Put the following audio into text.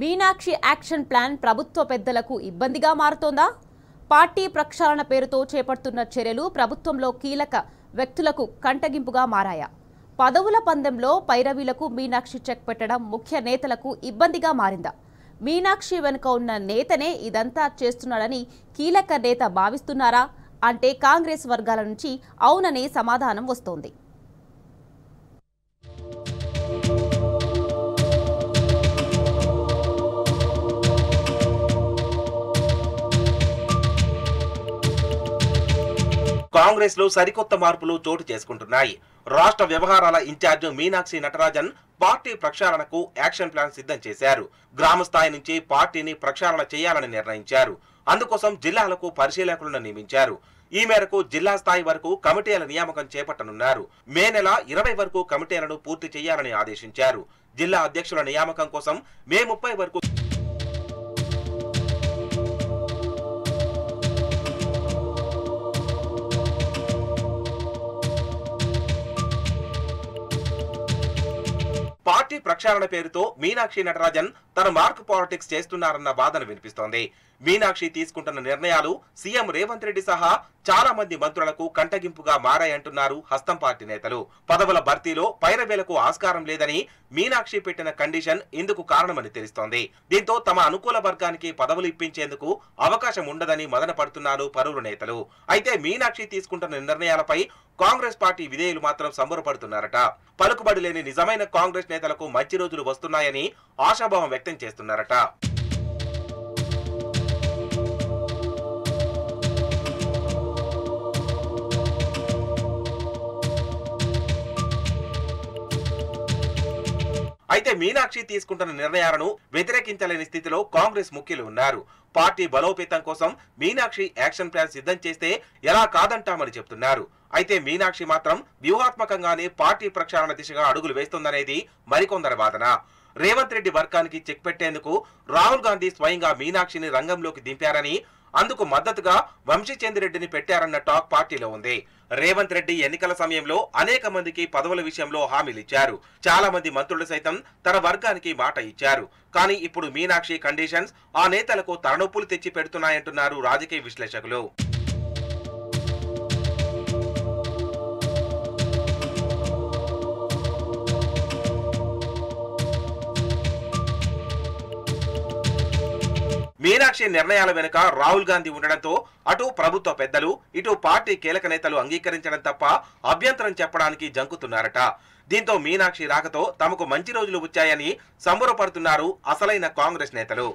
Meenakshi action plan ప్రభుత్వ పెద్దలకు ఇబ్బందిగా మారుతోందా? పార్టీ ప్రక్షాళన పేరుతో చేపడుతున్న చర్యలు ప్రభుత్వంలో కీలక వ్యక్తులకు కంటగింపుగా మారాయా? పదవుల పందెంలో పైరవీలకు మీనాక్షి చెక్ పెట్టడం ముఖ్య నేతలకు ఇబ్బందిగా మారిందా? మీనాక్షి వెనుక ఉన్న నేతనే ఇదంతా చేస్తున్నాడని కీలక నేత భావిస్తున్నారా అంటే కాంగ్రెస్ వర్గాల నుంచి అవుననే సమాధానం వస్తోంది. కాంగ్రెస్ లో సరికొత్త మార్పులు చోటు చేసుకుంటున్నాయి. రాష్ట్ర వ్యవహారాల ఇన్ఛార్జ్ మీనాక్షి నటరాజన్ పార్టీ ప్రక్షాళనకు యాక్షన్ ప్లాన్ సిద్ధం చేశారు. గ్రామ స్థాయి నుంచి పార్టీని ప్రక్షాళన చేయాలని నిర్ణయించారు. అందుకోసం జిల్లాలకు పరిశీలకులను నియమించారు. ఈ మేరకు జిల్లా స్థాయి వరకు కమిటీల నియామకం చేపట్టనున్నారు. మే నెల 20 వరకు కమిటీలను పూర్తి చేయాలని ఆదేశించారు. జిల్లా అధ్యక్షుల నియామకం కోసం మే 30 వరకు పార్టీ ప్రక్షాళన పేరుతో మీనాక్షి నటరాజన్ తన మార్క్ పాలిటిక్స్ చేస్తున్నారన్న వాదన వినిపిస్తోంది. మీనాక్షి తీసుకుంటున్న నిర్ణయాలు సీఎం రేవంత్ రెడ్డి సహా చాలా మంది మంత్రులకు కంటగింపుగా మారాయంటున్నారు హస్తం పార్టీ నేతలు. పదవుల భర్తీలో పైరవేలకు ఆస్కారం లేదని మీనాక్షి పెట్టిన కండిషన్ ఇందుకు కారణమని తెలుస్తోంది. దీంతో తమ అనుకూల వర్గానికి పదవులు ఇప్పించేందుకు అవకాశం ఉండదని మదన పడుతున్నారు పలువురు నేతలు. అయితే మీనాక్షి తీసుకుంటున్న నిర్ణయాలపై కాంగ్రెస్ పార్టీ విధేయులు మాత్రం సంబరపడుతున్నారట. పలుకుబడి లేని నిజమైన కాంగ్రెస్ నేతలకు మంచి రోజులు వస్తున్నాయని ఆశాభావం వ్యక్తం చేస్తున్నారట. అయితే మీనాక్షి తీసుకుంటున్న నిర్ణయాలను వ్యతిరేకించలేని స్థితిలో కాంగ్రెస్ ముఖ్యులు ఉన్నారు. పార్టీ బలోపేతం కోసం మీనాక్షి యాక్షన్ ప్లాన్ సిద్ధం చేస్తే ఎలా కాదంటామని చెప్తున్నారు. అయితే మీనాక్షి మాత్రం వ్యూహాత్మకంగానే పార్టీ ప్రక్షాళన దిశగా అడుగులు వేస్తుందనేది మరికొందరి వాదన. రేవంత్ రెడ్డి వర్గానికి చెక్ పెట్టేందుకు రాహుల్ గాంధీ స్వయంగా మీనాక్షిని రంగంలోకి దింపారని, అందుకు మద్దతుగా వంశీచంద్రెడ్డిని పెట్టారన్న టాక్ పార్టీలో ఉంది. రేవంత్ రెడ్డి ఎన్నికల సమయంలో అనేక మందికి పదవుల విషయంలో హామీలిచ్చారు. చాలా మంది మంత్రులు సైతం తన వర్గానికి మాట ఇచ్చారు. కానీ ఇప్పుడు మీనాక్షి కండిషన్స్ ఆ నేతలకు తలనొప్పులు తెచ్చి పెడుతున్నాయంటున్నారు రాజకీయ విశ్లేషకులు. మీనాక్షి నిర్ణయాల వెనుక రాహుల్ గాంధీ ఉండడంతో అటు ప్రభుత్వ పెద్దలు ఇటు పార్టీ కీలక నేతలు అంగీకరించడం తప్ప అభ్యంతరం చెప్పడానికి జంకుతున్నారట. దీంతో మీనాక్షి రాకతో తమకు మంచి రోజులు వచ్చాయని సంబరపడుతున్నారు అసలైన కాంగ్రెస్ నేతలు.